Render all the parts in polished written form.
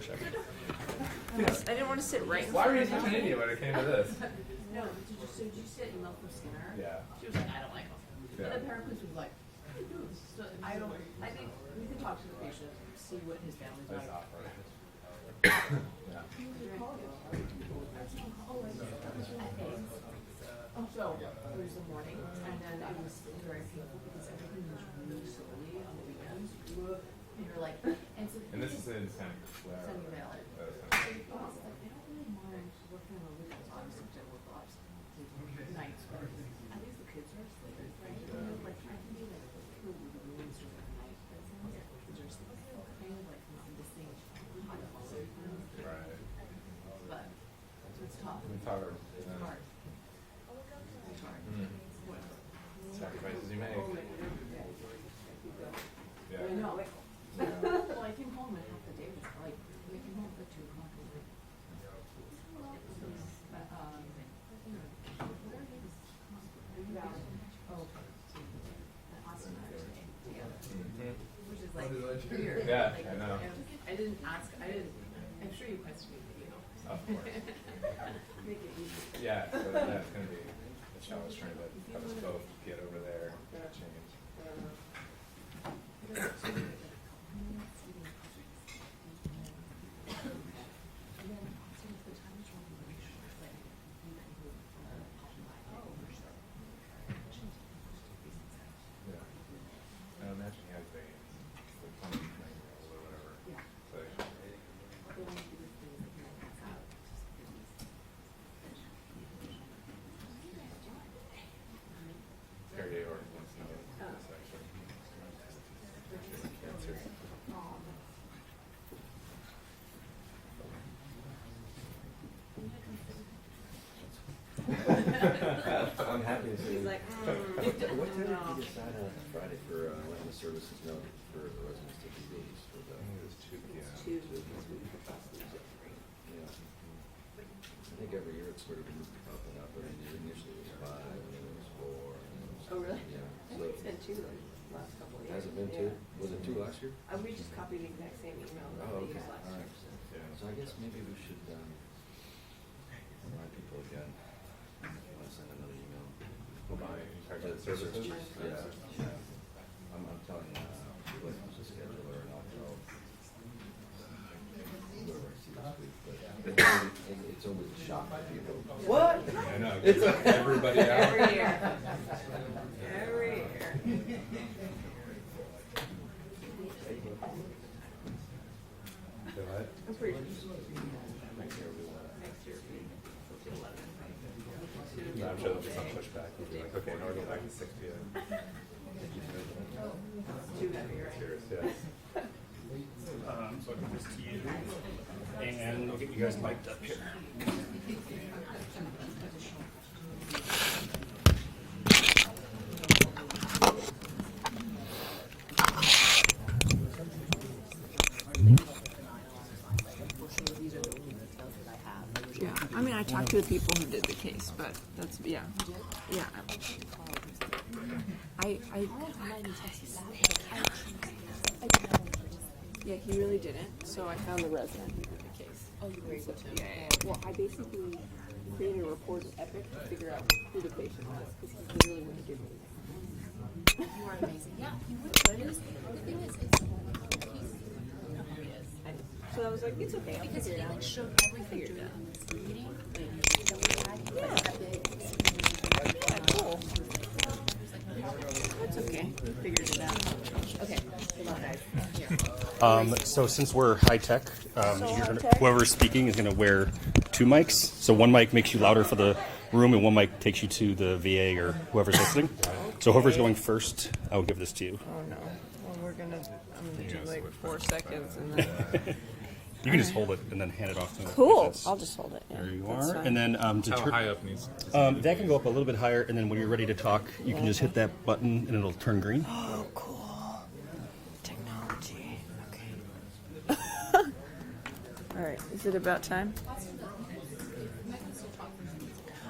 check. I didn't want to sit right in Why front were you of such an idiot when it came to this? No, did you see an email from Skinner? Yeah. She was like, I don't like him. Yeah. And the paraplegic was like, how do you do this? So I think we can talk to the patient, see what his family's like. That's awkward. Yeah. So it was the morning, and then it was very painful because everything was really slowly on the weekends. And you're like, and so And this is in Sunny Valley. Valley. I don't really mind working on the weekends. Obviously, I work lots of nights, but at least the kids are asleep, right? You know, like I can do like rooms during the night, but as long as the kids are asleep, it's kind of like not missing high quality time. Right. But it's tough. It's hard. It's hard. It's hard. Sacrifices you make. Yeah. I know. Well, I came home and half the day was like, I came home at 2 o'clock in the night. Austin and I are staying together, which is like weird. Yeah, Like, I know. I didn't ask, I'm sure you questioned me, you know. Of course. Make it easy. Yeah, so that's going to be a challenge trying to have us both get over there and change. Yeah. I imagine he has veins, like plumbing veins or whatever. Yeah. So Harry already wants to know this actually. Cancer. I'm happy to see. He's like, What time did you decide on Friday for letting the services know for the residents to be released for the? I think it was 2 p.m. Yeah. I think every year it's sort of moved up and up. I mean, initially it was 5, and then it was 4. And then it was Oh, really? Yeah. I think it's been 2 the last couple of years. Has it been 2? Was it 2 last year? We just copied the exact same email that Oh, we okay. used last All year. right. Yeah. So I guess maybe we should remind people again. If you want to send another email. By services? Yeah. I'm telling whoever wants to schedule or not, I'll whoever I see this week. But it's always a shock to people. What? I know. It's everybody out. Every year. Every year. Go ahead. I'm pretty sure. Next year will be 11. No, I'm sure there'll be some pushback. We'll be like, okay, now we're going back to 6 p.m. Too heavy, right? Cheers, yes. So I'll give this to you, and I'll get you guys mic'd up here. Yeah, I mean, I talked to the people who did the case, but that's, yeah. Yeah. Yeah, he really didn't. So I found the resident who did the case. Oh, you were able to? Yeah, yeah. Well, I basically created a report in Epic to figure out who the patient was because he literally wouldn't give me You are amazing. Yeah, he would. But it is, the thing is, it's So I was like, it's okay. I'll because figure he it out. like showed everything during this meeting that we had. Yeah, cool. That's okay. We figured it out. Okay, good luck, guys. So since we're high tech, whoever's speaking is going to wear 2 mics. So one mic makes you louder for the room, and one mic takes you to the VA or whoever's listening. So whoever's going first, I will give this to you. Oh no. Well, I'm gonna do like 4 seconds and then. You can just hold it and then hand it off to him. Cool. I'll just hold it. Yeah, There you that's are. fine. And then How high up needs? that can go up a little bit higher, and then when you're ready to talk, you can just hit that button and it'll turn green. Oh, cool. Technology. Okay. All right. Is it about time?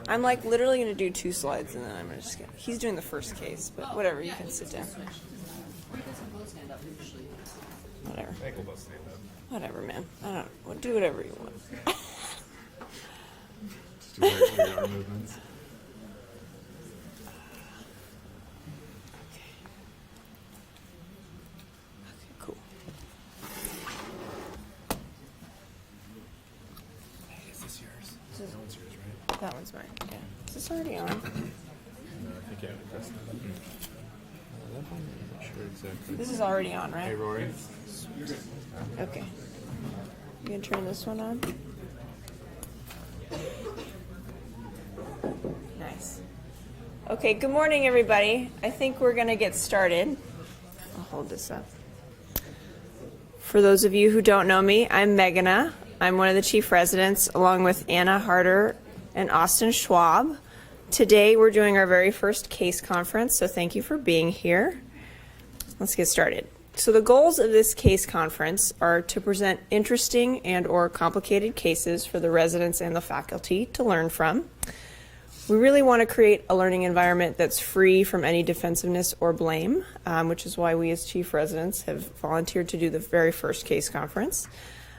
I'm like literally gonna do 2 slides and then I'm just gonna. He's doing the first case, but whatever. You can sit down. Whatever. Ankle does stand up. Whatever, man. I don't. Well, do whatever you want. Just do weird arm movements. Cool. Hey, is this yours? This is- That one's yours, right? That one's mine. Yeah. Is this already on? No, I think you have to press that button. That one? I'm not sure exactly. This is already on, Hey, right? Rory. Okay. You gonna turn this one on? Nice. Okay, good morning, everybody. I think we're gonna get started. I'll hold this up. For those of you who don't know me, I'm Meghana. I'm one of the chief residents, along with Anna Harter and Austin Schwab. Today, we're doing our very first case conference, so thank you for being here. Let's get started. So the goals of this case conference are to present interesting and or complicated cases for the residents and the faculty to learn from. We really want to create a learning environment that's free from any defensiveness or blame, which is why we as chief residents have volunteered to do the very first case conference.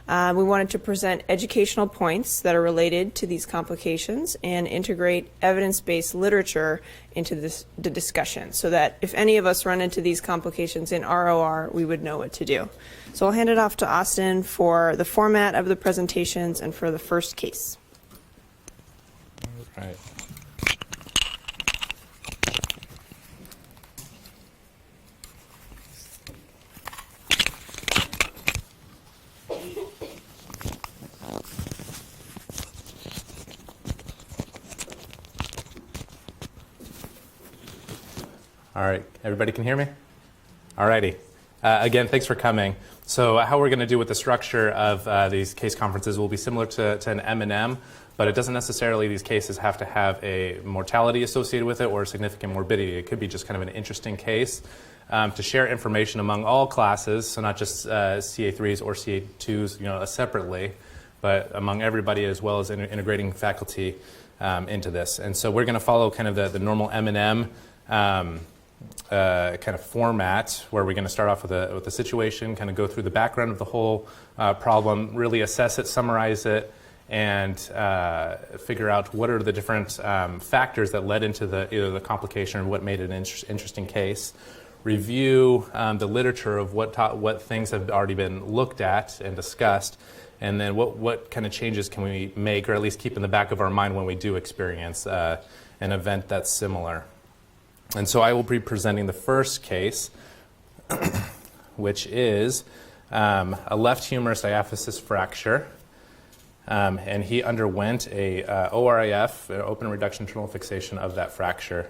We wanted to present educational points that are related to these complications and integrate evidence-based literature into the discussion so that if any of us run into these complications in ROR, we would know what to do. So I'll hand it off to Austin for the format of the presentations and for the first case. Right. All right, everybody can hear me? All righty. Again, thanks for coming. So how we're going to do with the structure of these case conferences will be similar to an M&M, but it doesn't necessarily, these cases have to have a mortality associated with it or significant morbidity. It could be just kind of an interesting case to share information among all classes, so not just CA3s or CA2s separately, but among everybody as well as integrating faculty into this. And so we're going to follow kind of the normal M&M kind of format where we're going to start off with a situation, kind of go through the background of the whole problem, really assess it, summarize it, and figure out what are the different factors that led into either the complication or what made it an interesting case. Review the literature of what things have already been looked at and discussed, and then what kind of changes can we make, or at least keep in the back of our mind when we do experience an event that's similar. And so I will be presenting the first case, which is a left humerus diaphysis fracture. And he underwent a ORIF, an open reduction internal fixation of that fracture.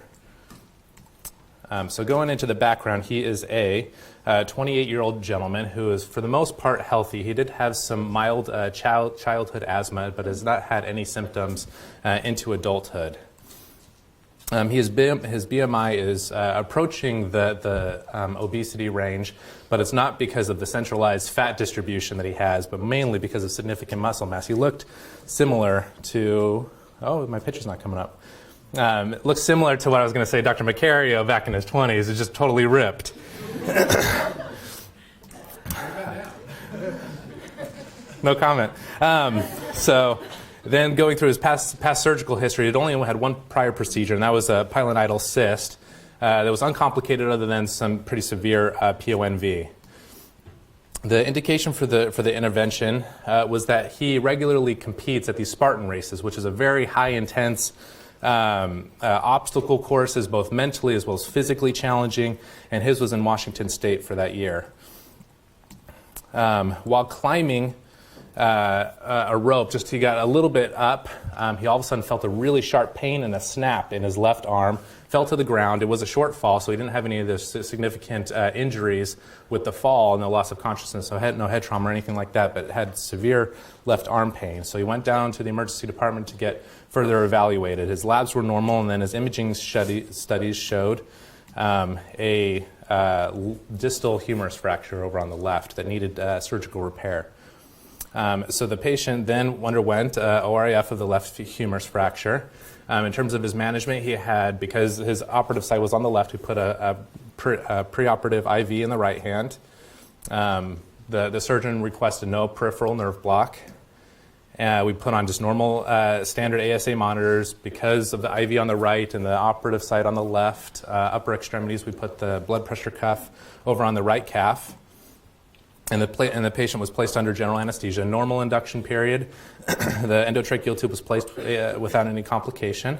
So going into the background, he is a 28-year-old gentleman who is, for the most part, healthy. He did have some mild childhood asthma, but has not had any symptoms into adulthood. His BMI is approaching the obesity range, but it's not because of the centralized fat distribution that he has, but mainly because of significant muscle mass. He looked similar to, oh, my picture's not coming up. It looks similar to what I was going to say, Dr. Macario back in his 20s. It's just totally ripped. No comment. Then going through his past surgical history, it only had one prior procedure, and that was a pilonidal cyst that was uncomplicated other than some pretty severe PONV. The indication for the intervention was that he regularly competes at these Spartan races, which is a very high-intense obstacle courses, both mentally as well as physically challenging, and his was in Washington State for that year. While climbing a rope, just he got a little bit up, he all of a sudden felt a really sharp pain and a snap in his left arm, fell to the ground. It was a short fall, so he didn't have any of the significant injuries with the fall, no loss of consciousness, so no head trauma or anything like that, but had severe left arm pain. So he went down to the emergency department to get further evaluated. His labs were normal, and then his imaging studies showed a distal humerus fracture over on the left that needed surgical repair. So the patient then underwent ORIF of the left humerus fracture. In terms of his management, he had, because his operative site was on the left, he put a preoperative IV in the right hand. the surgeon requested no peripheral nerve block. We put on just normal standard ASA monitors. Because of the IV on the right and the operative site on the left, upper extremities, we put the blood pressure cuff over on the right calf. And the patient was placed under general anesthesia. Normal induction period. The endotracheal tube was placed without any complication.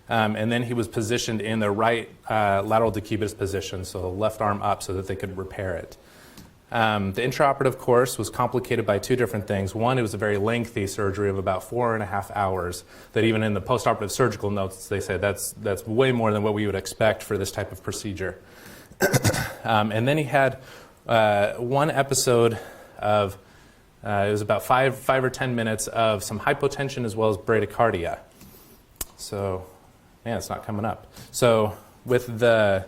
And then he was positioned in the right lateral decubitus position, so left arm up so that they could repair it. The intraoperative course was complicated by two different things. One, it was a very lengthy surgery of about 4.5 hours that even in the postoperative surgical notes, they said that's way more than what we would expect for this type of procedure. And then he had one episode of, it was about 5 or 10 minutes of some hypotension as well as bradycardia. So, man, it's not coming up. So with the,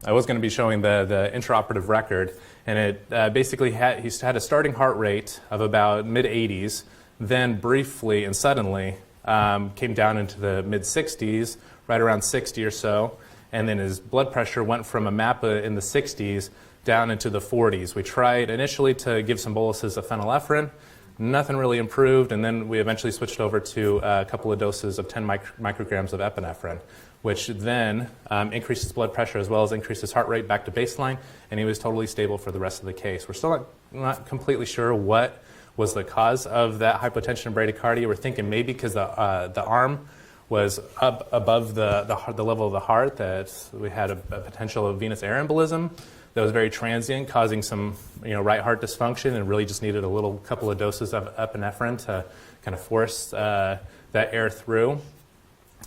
I was going to be showing the intraoperative record, and it basically he had a starting heart rate of about mid-80s, then briefly and suddenly came down into the mid-60s, right around 60 or so, and then his blood pressure went from a MAPA in the 60s down into the 40s. We tried initially to give some boluses of phenylephrine. Nothing really improved, and then we eventually switched over to a couple of doses of 10 micrograms of epinephrine, which then increased his blood pressure as well as increased his heart rate back to baseline, and he was totally stable for the rest of the case. We're still not completely sure what was the cause of that hypotension and bradycardia. We're thinking maybe because the arm was up above the level of the heart, that we had a potential of venous air embolism that was very transient, causing some right heart dysfunction, and really just needed a couple of doses of epinephrine to kind of force that air through.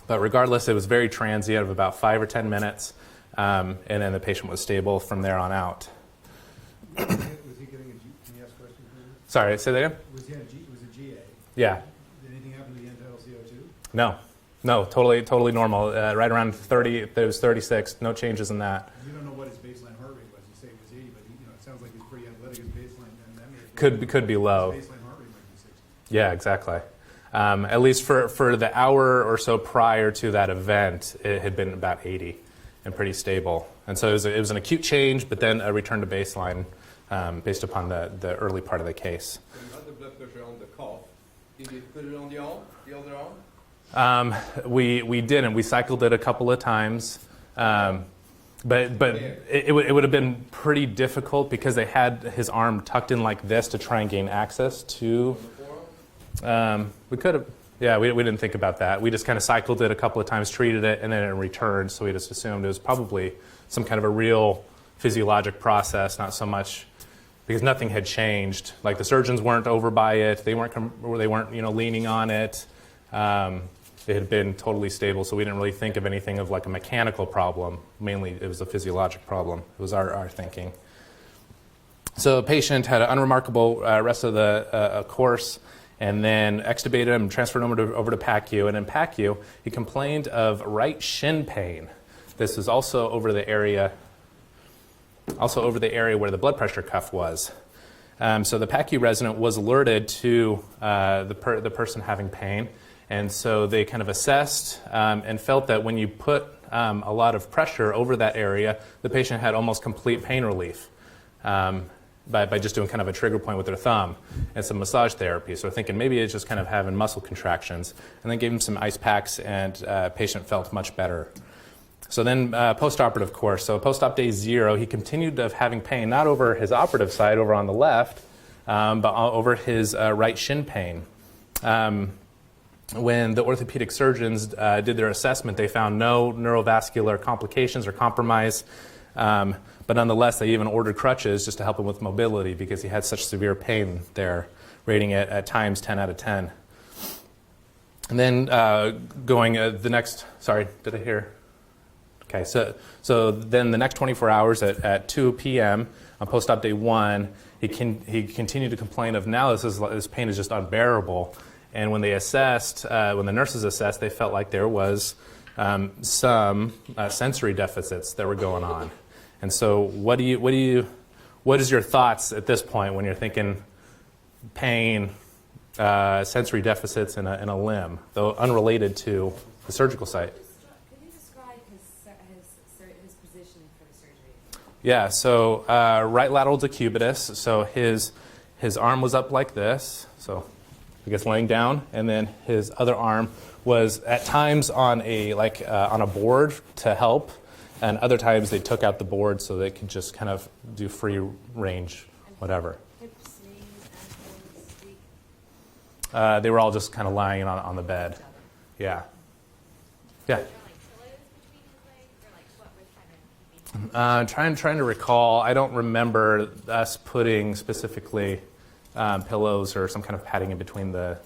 But regardless, it was very transient of about 5 or 10 minutes, and then the patient was stable from there on out. Was he getting can you ask questions? Sorry, say that again? Was he was a GA? Yeah. Did anything happen to the end-tidal CO2? No, totally normal. Right around 30, there was 36, no changes in that. You don't know what his baseline heart rate was. You say it was 80, but it sounds like he's pretty athletic. His baseline, and that may have Could be low. His baseline heart rate might be 60. Yeah, exactly. At least for the hour or so prior to that event, it had been about 80 and pretty stable. And so it was an acute change, but then a return to baseline based upon the early part of the case. So you had the blood pressure on the cuff. Did you put it on the arm, the other arm? We didn't. We cycled it a couple of times. But it would have been pretty difficult because they had his arm tucked in like this to try and gain access to. We could have, we didn't think about that. We just kind of cycled it a couple of times, treated it, and then it returned. So we just assumed it was probably some kind of a real physiologic process, not so much because nothing had changed. Like the surgeons weren't over by it. They weren't leaning on it. It had been totally stable, so we didn't really think of anything of like a mechanical problem. Mainly, it was a physiologic problem. It was our thinking. So the patient had an unremarkable rest of the course, and then extubated him, transferred him over to PACU. And in PACU, he complained of right shin pain. This is also over the area where the blood pressure cuff was. So the PACU resident was alerted to the person having pain. And so they kind of assessed and felt that when you put a lot of pressure over that area, the patient had almost complete pain relief by just doing kind of a trigger point with their thumb and some massage therapy. So we're thinking maybe it's just kind of having muscle contractions. And then gave him some ice packs, and patient felt much better. So then post-operative course. So post-op day 0, he continued of having pain, not over his operative side over on the left, but over his right shin pain. When the orthopedic surgeons did their assessment, they found no neurovascular complications or compromise. But nonetheless, they even ordered crutches just to help him with mobility because he had such severe pain there, rating it at times 10 out of 10. And then going the next, sorry, did I hear? Okay, so then the next 24 hours at 2 p.m. on post-op day 1, he continued to complain of now this pain is just unbearable. And when they assessed, when the nurses assessed, they felt like there was some sensory deficits that were going on. And so, what is your thoughts at this point when you're thinking pain, sensory deficits in a limb, though unrelated to the surgical site? Could you describe his position for the surgery? Yeah, so right lateral decubitus. So his arm was up like this. So I guess laying down, and then his other arm was at times on a board to help, and other times they took out the board so they could just kind of do free range, whatever. Hips, knees, ankles, feet. They were all just kind of lying on the bed. Yeah. Yeah. Are there like pillows between his legs, or like what was kind of keeping? Trying to recall. I don't remember us putting specifically pillows or some kind of padding in between the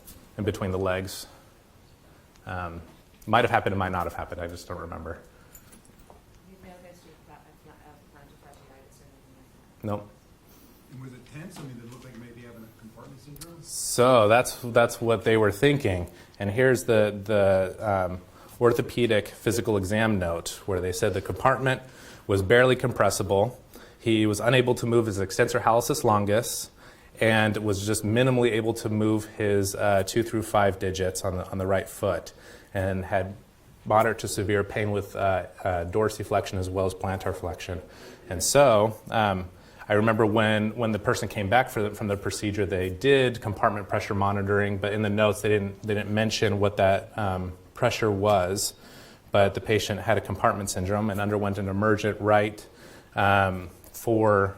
legs. Might have happened. It might not have happened. I just don't remember. You failed history of fasciitis or anything like that? Nope. And was it tense? I mean, did it look like maybe having a compartment syndrome? So that's what they were thinking. And here's the orthopedic physical exam note where they said the compartment was barely compressible. He was unable to move his extensor hallucis longus, and was just minimally able to move his 2 through 5 digits on the right foot, and had moderate to severe pain with dorsiflexion as well as plantar flexion. And so I remember when the person came back from the procedure, they did compartment pressure monitoring, but in the notes they didn't mention what that pressure was. But the patient had a compartment syndrome and underwent an emergent right for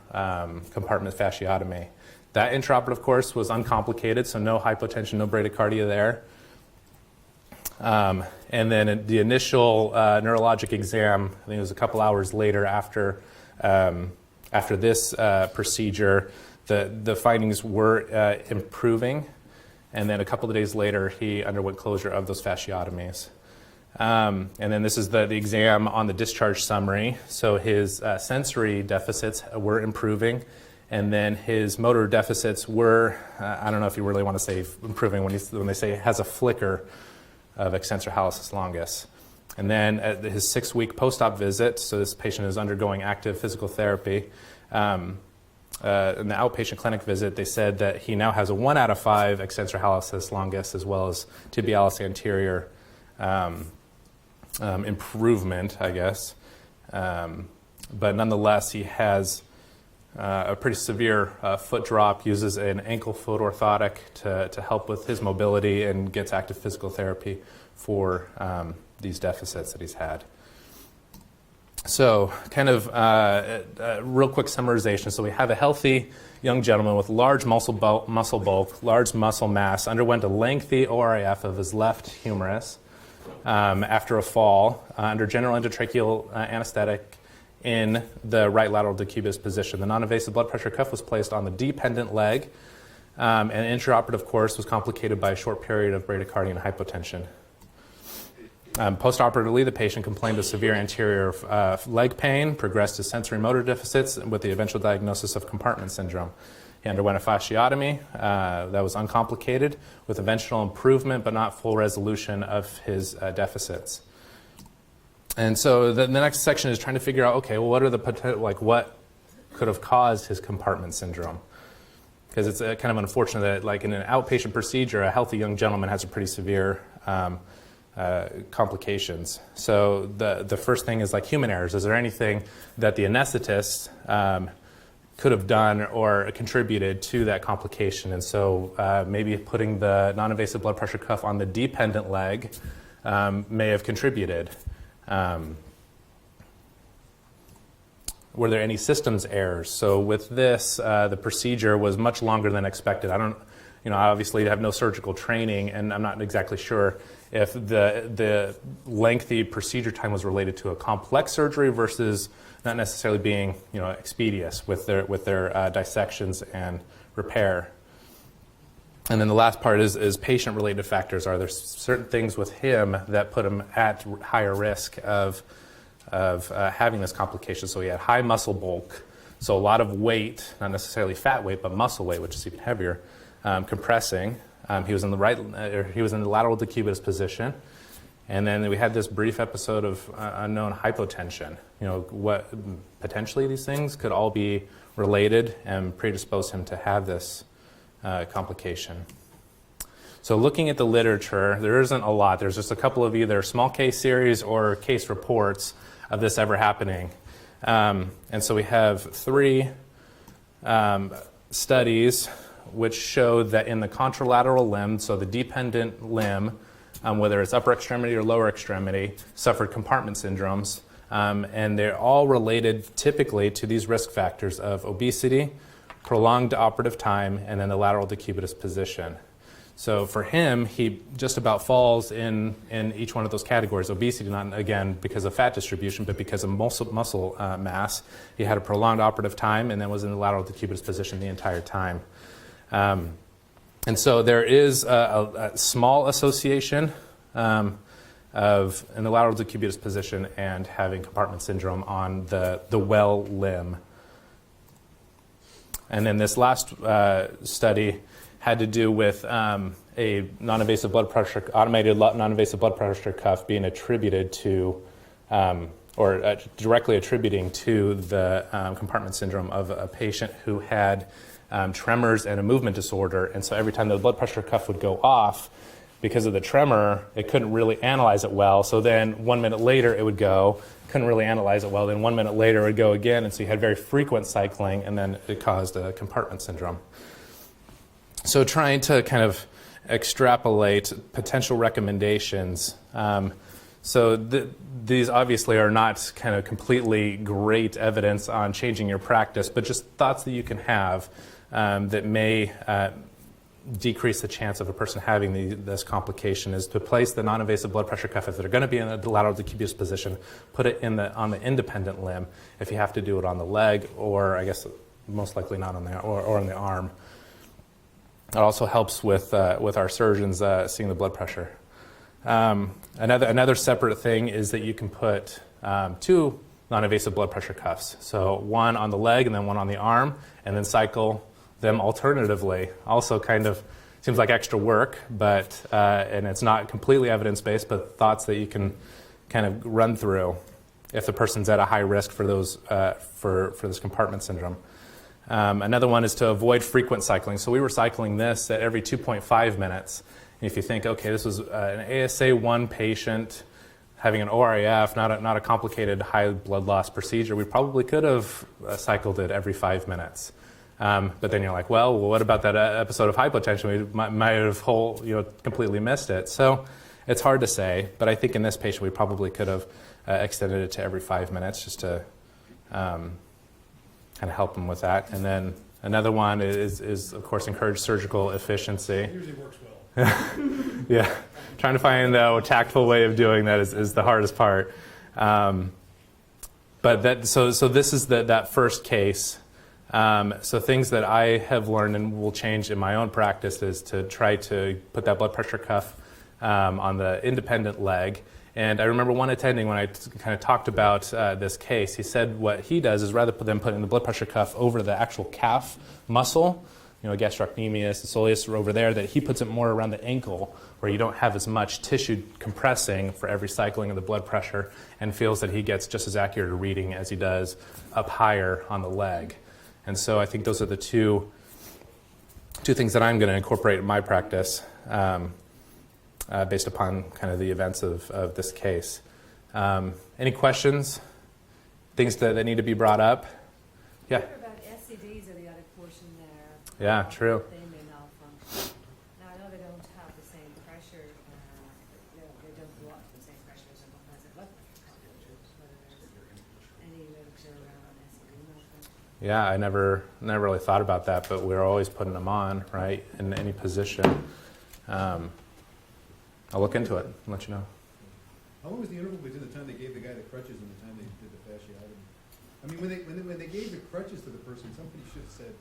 compartment fasciotomy. That intraoperative course was uncomplicated, so no hypotension, no bradycardia there. And then the initial neurologic exam, I think it was a couple hours later after this procedure, the findings were improving. And then a couple of days later, he underwent closure of those fasciotomies. And then this is the exam on the discharge summary. So his sensory deficits were improving. And then his motor deficits were, I don't know if you really want to say improving when they say has a flicker of extensor hallucis longus. And then at his 6-week post-op visit, so this patient is undergoing active physical therapy, in the outpatient clinic visit, they said that he now has a 1 out of 5 extensor hallucis longus as well as tibialis anterior improvement, I guess. But nonetheless, he has a pretty severe foot drop, uses an ankle foot orthotic to help with his mobility, and gets active physical therapy for these deficits that he's had. So kind of a real quick summarization. So we have a healthy young gentleman with large muscle bulk, large muscle mass, underwent a lengthy ORIF of his left humerus after a fall under general endotracheal anesthetic in the right lateral decubitus position. The non-invasive blood pressure cuff was placed on the dependent leg, and intraoperative course was complicated by a short period of bradycardia and hypotension. Postoperatively, the patient complained of severe anterior leg pain, progressed to sensory motor deficits, with the eventual diagnosis of compartment syndrome. He underwent a fasciotomy that was uncomplicated, with eventual improvement but not full resolution of his deficits. And so the next section is trying to figure out, okay, well, what are the what could have caused his compartment syndrome? Because it's kind of unfortunate that, like in an outpatient procedure, a healthy young gentleman has a pretty severe complications. So the first thing is like human errors. Is there anything that the anesthetist could have done or contributed to that complication? And so maybe putting the non-invasive blood pressure cuff on the dependent leg may have contributed. Were there any systems errors? So with this, the procedure was much longer than expected. I obviously have no surgical training, and I'm not exactly sure if the lengthy procedure time was related to a complex surgery versus not necessarily being, expeditious with their dissections and repair. And then the last part is patient-related factors. Are there certain things with him that put him at higher risk of having this complication? So he had high muscle bulk, so a lot of weight, not necessarily fat weight, but muscle weight, which is even heavier, compressing. He was in the lateral decubitus position, and then we had this brief episode of unknown hypotension. What potentially these things could all be related and predispose him to have this complication. So looking at the literature, there isn't a lot. There's just a couple of either small case series or case reports of this ever happening. And so we have 3 studies which show that in the contralateral limb, so the dependent limb, whether it's upper extremity or lower extremity, suffered compartment syndromes. And they're all related typically to these risk factors of obesity, prolonged operative time, and then the lateral decubitus position. So for him, he just about falls in each one of those categories. Obesity, not again because of fat distribution, but because of muscle mass. He had a prolonged operative time and then was in the lateral decubitus position the entire time. And so there is a small association of in the lateral decubitus position and having compartment syndrome on the well limb. And then this last study had to do with a non-invasive blood pressure, automated non-invasive blood pressure cuff being attributed to, directly attributing to the compartment syndrome of a patient who had tremors and a movement disorder. And so every time the blood pressure cuff would go off, because of the tremor, it couldn't really analyze it well. So then 1 minute later it would go, couldn't really analyze it well. Then 1 minute later it would go again. And so you had very frequent cycling, and then it caused a compartment syndrome. So trying to kind of extrapolate potential recommendations. These obviously are not kind of completely great evidence on changing your practice, but just thoughts that you can have that may decrease the chance of a person having this complication is to place the non-invasive blood pressure cuff, if they're going to be in the lateral decubitus position, put it on the independent limb. If you have to do it on the leg, or I guess most likely not on or on the arm. It also helps with our surgeons seeing the blood pressure. Another separate thing is that you can put 2 non-invasive blood pressure cuffs. So one on the leg and then one on the arm, and then cycle them alternatively. Also kind of seems like extra work, but and it's not completely evidence-based, but thoughts that you can kind of run through if the person's at a high risk for those for this compartment syndrome. Another one is to avoid frequent cycling. So we were cycling this at every 2.5 minutes. And if you think, okay, this was an ASA1 patient having an ORAF, not a complicated high blood loss procedure, we probably could have cycled it every 5 minutes. But then you're like, well, what about that episode of hypotension? We might have completely missed it. So it's hard to say, but I think in this patient we probably could have extended it to every 5 minutes just to kind of help them with that. And then another one is of course, encourage surgical efficiency. It usually works well. Yeah, trying to find a tactful way of doing that is the hardest part. But so this is that first case. So things that I have learned and will change in my own practice is to try to put that blood pressure cuff on the independent leg. And I remember one attending when I kind of talked about this case, he said what he does is rather than putting the blood pressure cuff over the actual calf muscle, gastrocnemius, the soleus are over there, that he puts it more around the ankle where you don't have as much tissue compressing for every cycling of the blood pressure, and feels that he gets just as accurate a reading as he does up higher on the leg. And so I think those are the two things that I'm going to incorporate in my practice based upon kind of the events of this case. Any questions? Things that need to be brought up? Yeah. What about SCDs are the other portion there? Yeah, true. They may malfunction. Now, I know they don't have the same pressure, they don't go up to the same pressure as someone has a blood pressure cuff, whether there's any literature around SCD malfunction. Yeah, I never really thought about that, but we're always putting them on, right, in any position. I'll look into it and let you know. How long was the interval between the time they gave the guy the crutches and the time they did the fasciotomy? I mean, when they gave the crutches to the person, somebody should have said,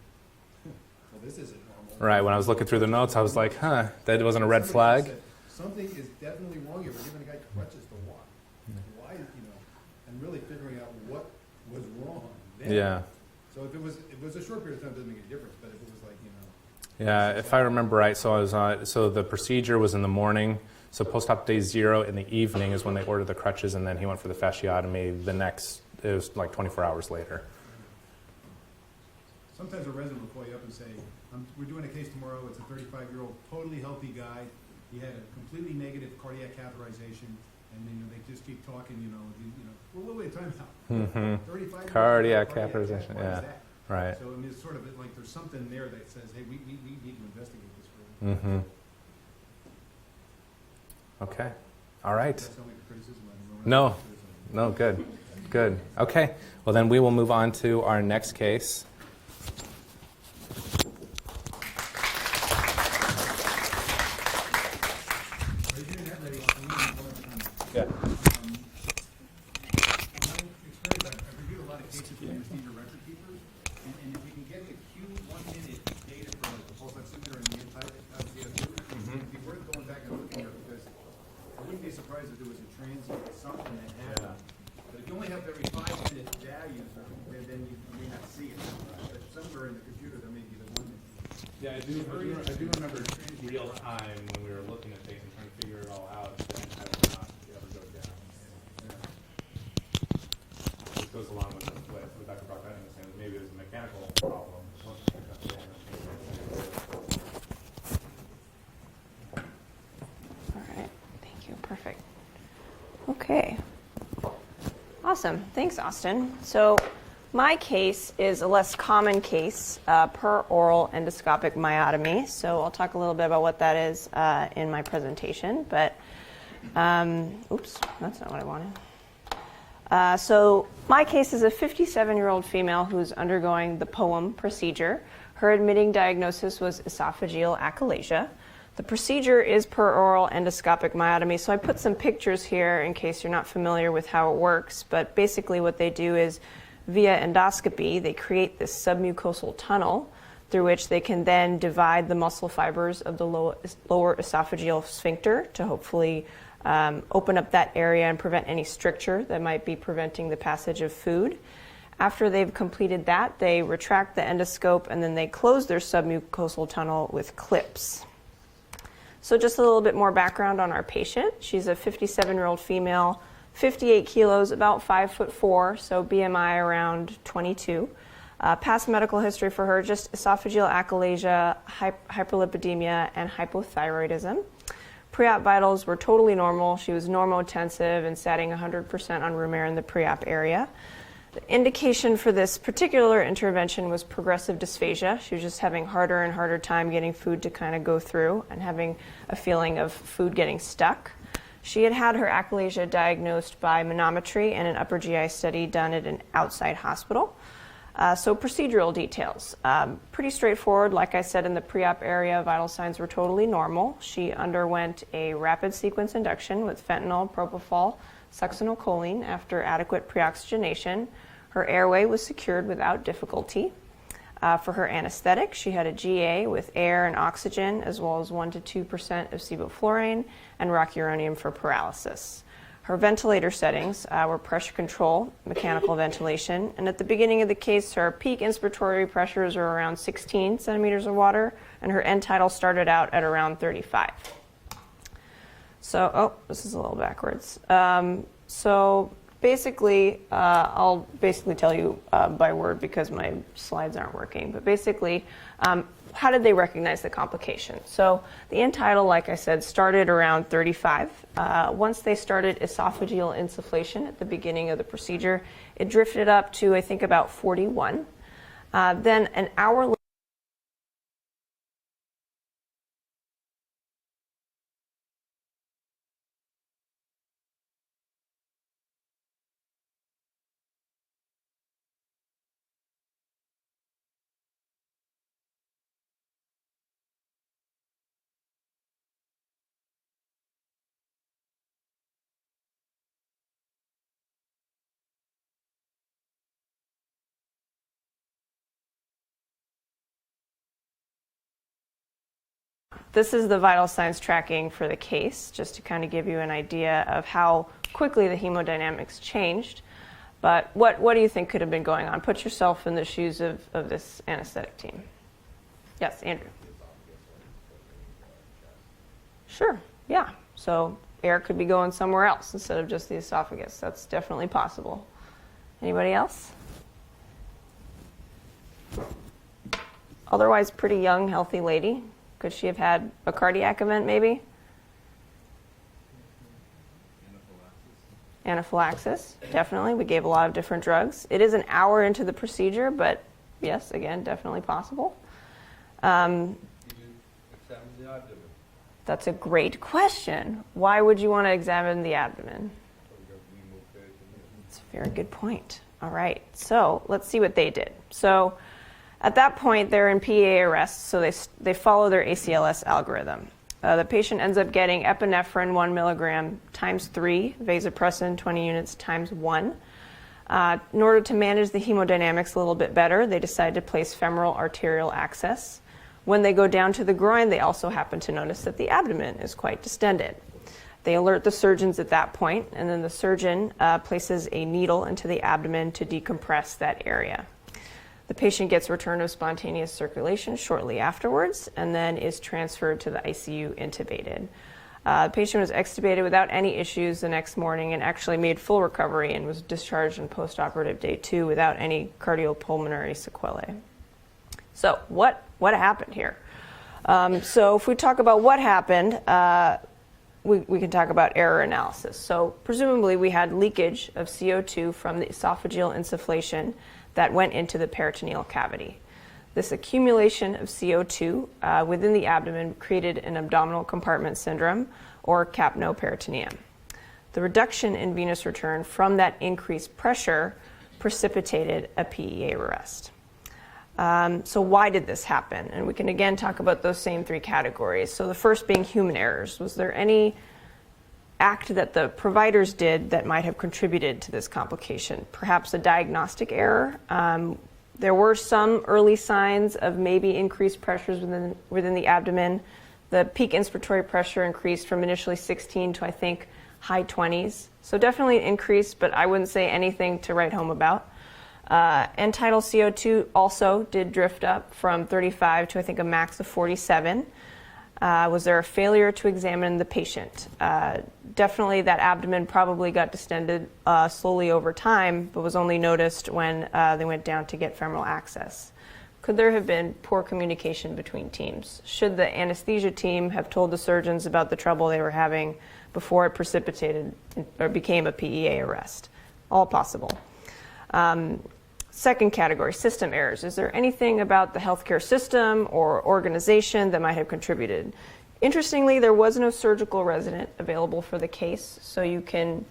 well, this isn't normal. Right, when I was looking through the notes, I was like, that wasn't a red flag. Said, something is definitely wrong here. We're giving a guy crutches to walk. Why, and really figuring out what was wrong then. Yeah. So if it was a short period of time, it doesn't make a difference. But if it was like, Yeah, if I remember right, so the procedure was in the morning. So post-op day 0 in the evening is when they ordered the crutches, and then he went for the fasciotomy it was like 24 hours later. sometimes a resident will call you up and say, we're doing a case tomorrow. It's a 35-year-old, totally healthy guy. He had a completely negative cardiac catheterization. And then they just keep talking, well, wait, time out. Mm-hmm. 35 Cardiac catheterization, what yeah. is that? Right. So I mean, it's sort of like there's something there that says, hey, we need to investigate this further. Mm-hmm. Okay. All right. That's not like a criticism. I don't know. No. No, good. Good. Okay. Well, then we will move on to our next case. Yeah. My experience, I've reviewed a lot of cases with anesthesia record keepers, and if we can get the Q1-minute data from like the pulse oximeter and the inside of the CO2, it'd be worth going back and looking at it, because I wouldn't be surprised if there was a transient something that happened. But if you only have every 5-minute values, then you may not see it. But somewhere in the computer, there may be the 1 minute. Yeah, I do remember real time when we were looking at things and trying to figure it all out. And I would not ever go down. This goes along with what Dr. Brockman was saying. Maybe it was a mechanical problem. Once we picked up the All right. Thank you. Perfect. Okay. Awesome. Thanks, Austin. So my case is a less common case, per oral endoscopic myotomy. So I'll talk a little bit about what that is in my presentation. But, oops, that's not what I wanted. So my case is a 57-year-old female who's undergoing the POEM procedure. Her admitting diagnosis was esophageal achalasia. The procedure is per oral endoscopic myotomy, so I put some pictures here in case you're not familiar with how it works. But basically what they do is via endoscopy, they create this submucosal tunnel through which they can then divide the muscle fibers of the lower esophageal sphincter to hopefully open up that area and prevent any stricture that might be preventing the passage of food. After they've completed that, they retract the endoscope and then they close their submucosal tunnel with clips. So just a little bit more background on our patient. She's a 57-year-old female, 58 kilos, about 5'4", so BMI around 22. Past medical history for her, just esophageal achalasia, hyperlipidemia, and hypothyroidism. Pre-op vitals were totally normal. She was normotensive and satting 100% on room air in the pre-op area. The indication for this particular intervention was progressive dysphagia. She was just having harder and harder time getting food to kind of go through and having a feeling of food getting stuck. She had had her achalasia diagnosed by manometry and an upper GI study done at an outside hospital. So procedural details. Pretty straightforward. Like I said, in the pre-op area, vital signs were totally normal. She underwent a rapid sequence induction with fentanyl, propofol, succinylcholine after adequate preoxygenation. Her airway was secured without difficulty. For her anesthetic, she had a GA with air and oxygen, as well as 1 to 2% of sevoflurane and rocuronium for paralysis. Her ventilator settings were pressure control, mechanical ventilation, and at the beginning of the case, her peak inspiratory pressures were around 16 centimeters of water, and her end tidal started out at around 35. So, this is a little backwards. So basically, I'll basically tell you by word because my slides aren't working. But basically, how did they recognize the complication? So the end tidal, like I said, started around 35. Once they started esophageal insufflation at the beginning of the procedure, it drifted up to, I think, about 41. Then an hour later, this is the vital signs tracking for the case, just to kind of give you an idea of how quickly the hemodynamics changed. But what do you think could have been going on? Put yourself in the shoes of this anesthetic team. Yes, Andrew. Sure, yeah. So air could be going somewhere else instead of just the esophagus. That's definitely possible. Anybody else? Otherwise, pretty young, healthy lady. Could she have had a cardiac event, maybe? Anaphylaxis, definitely. We gave a lot of different drugs. It is an hour into the procedure, but yes, again, definitely possible. That's a great question. Why would you want to examine the abdomen? It's a very good point. All right, so let's see what they did. So at that point, they're in PEA arrest, so they follow their ACLS algorithm. The patient ends up getting epinephrine 1 milligram times 3, vasopressin 20 units times 1. In order to manage the hemodynamics a little bit better, they decide to place femoral arterial access. When they go down to the groin, they also happen to notice that the abdomen is quite distended. They alert the surgeons at that point, and then the surgeon places a needle into the abdomen to decompress that area. The patient gets return of spontaneous circulation shortly afterwards and then is transferred to the ICU intubated. The patient was extubated without any issues the next morning and actually made full recovery and was discharged on postoperative day 2 without any cardiopulmonary sequelae. So what happened here? So if we talk about what happened, we can talk about error analysis. So presumably we had leakage of CO2 from the esophageal insufflation that went into the peritoneal cavity. This accumulation of CO2 within the abdomen created an abdominal compartment syndrome or capnoperitoneum. The reduction in venous return from that increased pressure precipitated a PEA arrest. So why did this happen? And we can again talk about those same 3 categories. So the first being human errors. Was there any act that the providers did that might have contributed to this complication? Perhaps a diagnostic error. There were some early signs of maybe increased pressures within the abdomen. The peak inspiratory pressure increased from initially 16 to I think high 20s. So definitely an increase, but I wouldn't say anything to write home about. End-tidal CO2 also did drift up from 35 to I think a max of 47. Was there a failure to examine the patient? Definitely that abdomen probably got distended slowly over time, but was only noticed when they went down to get femoral access. Could there have been poor communication between teams? Should the anesthesia team have told the surgeons about the trouble they were having before it precipitated or became a PEA arrest? All possible. Second category, system errors. Is there anything about the healthcare system or organization that might have contributed? Interestingly, there was no surgical resident available for the case, so you can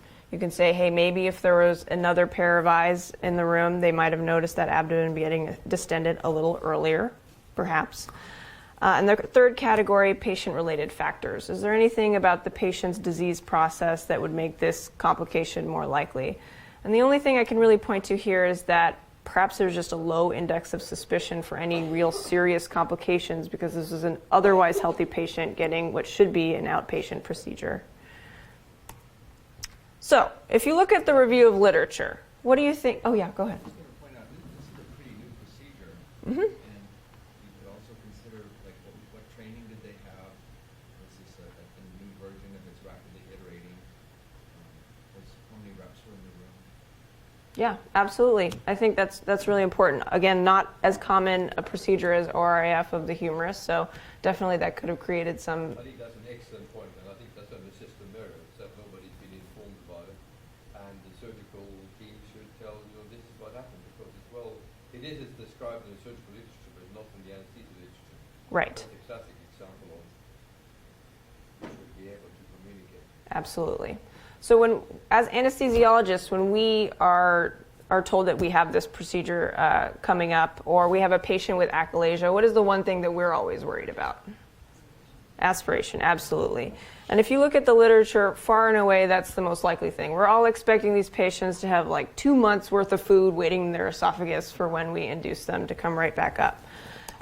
say, hey, maybe if there was another pair of eyes in the room, they might have noticed that abdomen getting distended a little earlier, perhaps. And the third category, patient-related factors. Is there anything about the patient's disease process that would make this complication more likely? And the only thing I can really point to here is that perhaps there's just a low index of suspicion for any real serious complications because this is an otherwise healthy patient getting what should be an outpatient procedure. So, if you look at the review of literature, what do you think? Oh yeah, go ahead. I was going to point out, this is a pretty new procedure. Mm-hmm. And you could also consider, like, what training did they have? Was this a new version of it's rapidly iterating? How many reps were in the room? Yeah, absolutely. I think that's really important. Again, not as common a procedure as ORIF of the humerus, so definitely that could have created some. I think that's an excellent point, and I think that's where the system mirrors that nobody's been informed about it, and the surgical team should tell this is what happened because it is as described in the surgical literature, but not in the anesthesia literature. Right. That's a classic example of should be able to communicate. Absolutely. So as anesthesiologists, when we are told that we have this procedure coming up or we have a patient with achalasia, what is the one thing that we're always worried about? Aspiration, absolutely. And if you look at the literature, far and away, that's the most likely thing. We're all expecting these patients to have like 2 months worth of food waiting in their esophagus for when we induce them to come right back up.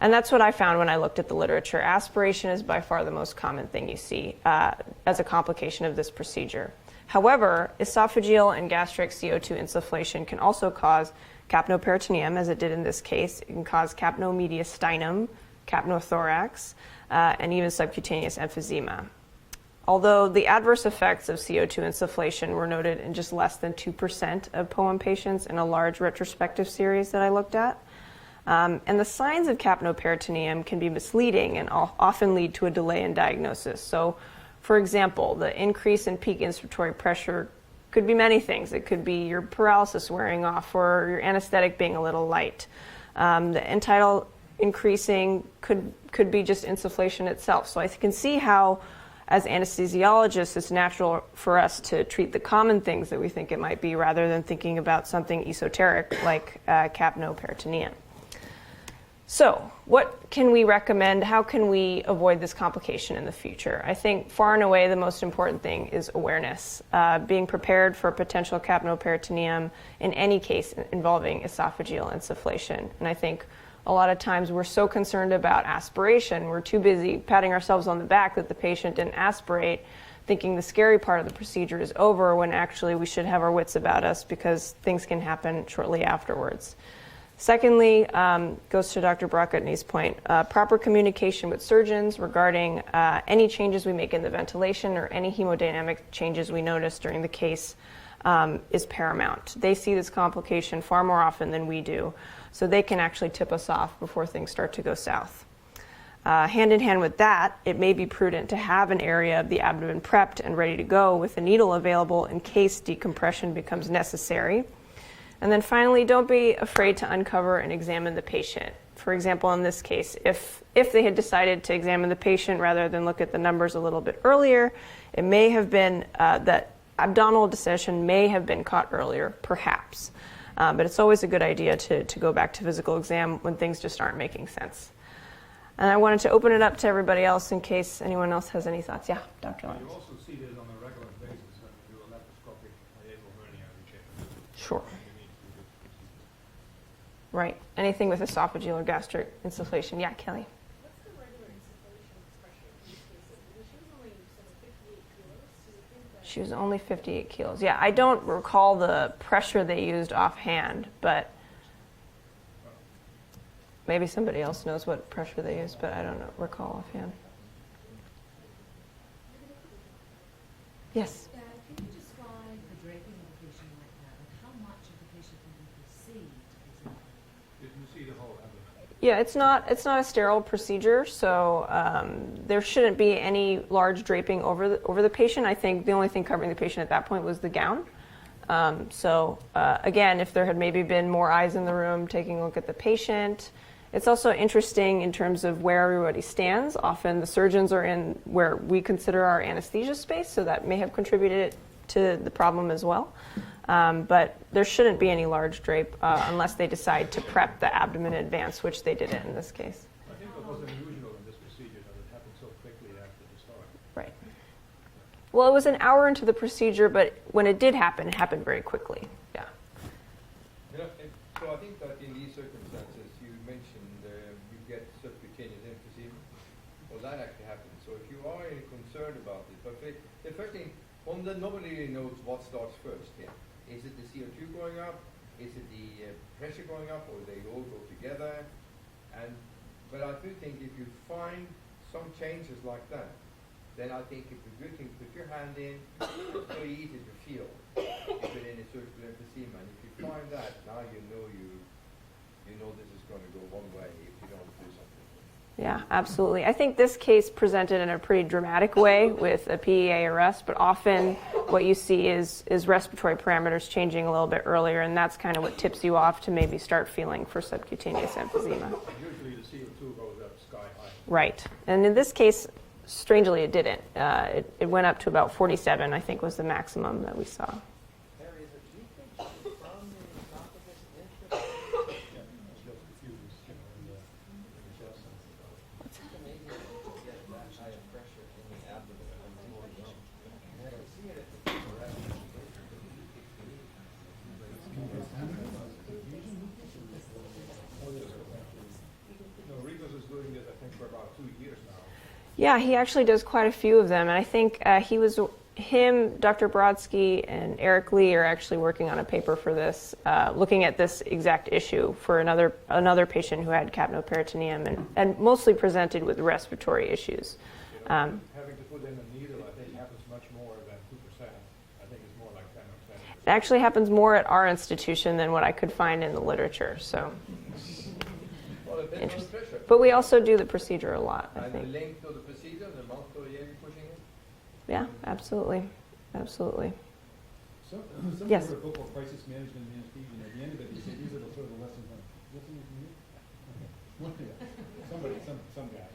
And that's what I found when I looked at the literature. Aspiration is by far the most common thing you see as a complication of this procedure. However, esophageal and gastric CO2 insufflation can also cause capnoperitoneum, as it did in this case. It can cause capnomediastinum, capnothorax, and even subcutaneous emphysema. Although the adverse effects of CO2 insufflation were noted in just less than 2% of POEM patients in a large retrospective series that I looked at. And the signs of capnoperitoneum can be misleading and often lead to a delay in diagnosis. So, for example, the increase in peak inspiratory pressure Could be many things. It could be your paralysis wearing off or your anesthetic being a little light. The end tidal increasing could be just insufflation itself. So I can see how, as anesthesiologists, it's natural for us to treat the common things that we think it might be rather than thinking about something esoteric like capnoperitoneum. So what can we recommend? How can we avoid this complication in the future? I think far and away the most important thing is awareness, being prepared for potential capnoperitoneum in any case involving esophageal insufflation. And I think a lot of times we're so concerned about aspiration, we're too busy patting ourselves on the back that the patient didn't aspirate, thinking the scary part of the procedure is over when actually we should have our wits about us because things can happen shortly afterwards. Secondly, goes to Dr. Brocketney's point, proper communication with surgeons regarding any changes we make in the ventilation or any hemodynamic changes we notice during the case is paramount. They see this complication far more often than we do, so they can actually tip us off before things start to go south. Hand in hand with that, it may be prudent to have an area of the abdomen prepped and ready to go with a needle available in case decompression becomes necessary. And then finally, don't be afraid to uncover and examine the patient. For example, in this case, if they had decided to examine the patient rather than look at the numbers a little bit earlier, it may have been that abdominal dissection may have been caught earlier, perhaps. But it's always a good idea to go back to physical exam when things just aren't making sense. And I wanted to open it up to everybody else in case anyone else has any thoughts. Yeah, Dr. Lawrence. You also see this on a regular basis when you do a laparoscopic hiatal hernia recheck. Sure. Right. Anything with esophageal or gastric insufflation. Yeah, Kelly. What's the regular insufflation pressure in these cases? Because she was only 58 kilos. Do you think that She was only 58 kilos. Yeah, I don't recall the pressure they used offhand, but maybe somebody else knows what pressure they used, but I don't recall offhand. Yes? Can you describe the draping of a patient like that? Like how much of the patient can be perceived? You see the whole abdomen. Yeah, it's not a sterile procedure, so there shouldn't be any large draping over the patient. I think the only thing covering the patient at that point was the gown. Again, if there had maybe been more eyes in the room taking a look at the patient. It's also interesting in terms of where everybody stands. Often the surgeons are in where we consider our anesthesia space, so that may have contributed to the problem as well. But there shouldn't be any large drape unless they decide to prep the abdomen in advance, which they didn't in this case. I think what was unusual in this procedure that it happened so quickly after the start. Right. Well, it was an hour into the procedure, but when it did happen, it happened very quickly. Yeah. So I think that in these circumstances, you mentioned you get subcutaneous emphysema. Well, that actually happens. So if you are concerned about it, but the first thing, nobody really knows what starts first here. Is it the CO2 going up? Is it the pressure going up, or they all go together? But I do think if you find some changes like that, then I think it's a good thing to put your hand in. It's so easy to feel if it's in a surgical emphysema. And if you find that, now you know this is going to go one way if you don't do something. Yeah, absolutely. I think this case presented in a pretty dramatic way with a PEA arrest, but often what you see is respiratory parameters changing a little bit earlier, and that's kind of what tips you off to maybe start feeling for subcutaneous emphysema. Usually the CO2 goes up sky high. Right. And in this case, strangely, it didn't. It went up to about 47, I think, was the maximum that we saw. Harry, is it leakage from the esophagus into the Yeah, it's just diffuse, in the chest. It's amazing to get that high of pressure in the abdomen and going down. And I can see it at the thoracic. No, Ritos is doing this, I think, for about 2 years now. Yeah, he actually does quite a few of them, and I think him, Dr. Brodsky, and Eric Lee are actually working on a paper for this, looking at this exact issue for another patient who had capnoperitoneum and mostly presented with respiratory issues. Having to put in a needle, I think, happens much more than 2%. I think it's more like 10 or 10%. It actually happens more at our institution than what I could find in the literature. So, Well, it depends on the pressure. but we also do the procedure a lot, I And the think. length of the procedure, the amount of air you're pushing in. Yeah, absolutely, absolutely. Some Yes. wrote a book called Crisis Management and Anesthesia, and at the end of it, they say these are the sort of the lessons learned. Listening to you? Somebody, some guy.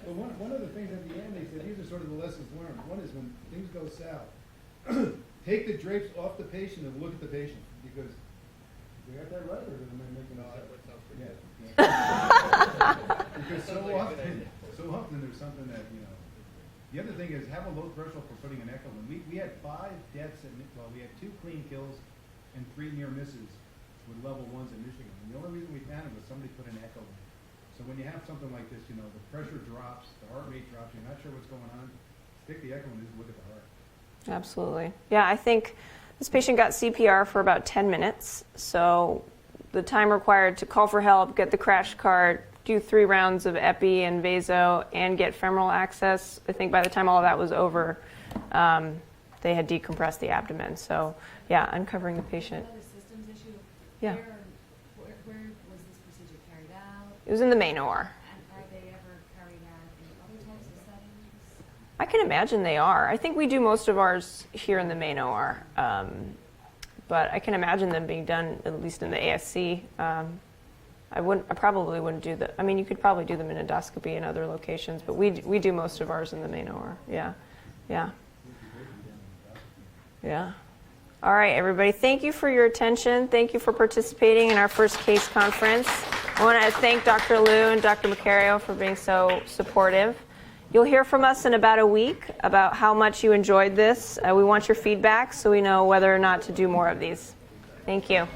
But one of the things at the end, they said these are sort of the lessons learned. One is when things go south, take the drapes off the patient and look at the patient, because we got that right, or am I making that up? Yeah. Because so often there's something that, you know. The other thing is have a low threshold for putting an echo in. We had 5 deaths, we had 2 clean kills and 3 near misses with level 1s in Michigan. And the only reason we found it was somebody put an echo in. So when you have something like this, you know, the pressure drops, the heart rate drops, you're not sure what's going on, stick the echo in and just look at the heart. Absolutely. Yeah, I think this patient got CPR for about 10 minutes. So the time required to call for help, get the crash cart, do 3 rounds of epi and vaso, and get femoral access, I think by the time all of that was over, they had decompressed the abdomen. So, yeah, uncovering the patient. Another systems issue. Yeah. Where was this procedure carried out? It was in the main OR. And are they ever carried out in other types of settings? I can imagine they are. I think we do most of ours here in the main OR. But I can imagine them being done at least in the ASC. I probably wouldn't do that. I mean, you could probably do them in endoscopy in other locations, but we do most of ours in the main OR. Yeah. All right, everybody. Thank you for your attention. Thank you for participating in our first case conference. I want to thank Dr. Liu and Dr. Macario for being so supportive. You'll hear from us in about a week about how much you enjoyed this. We want your feedback so we know whether or not to do more of these. Thank you.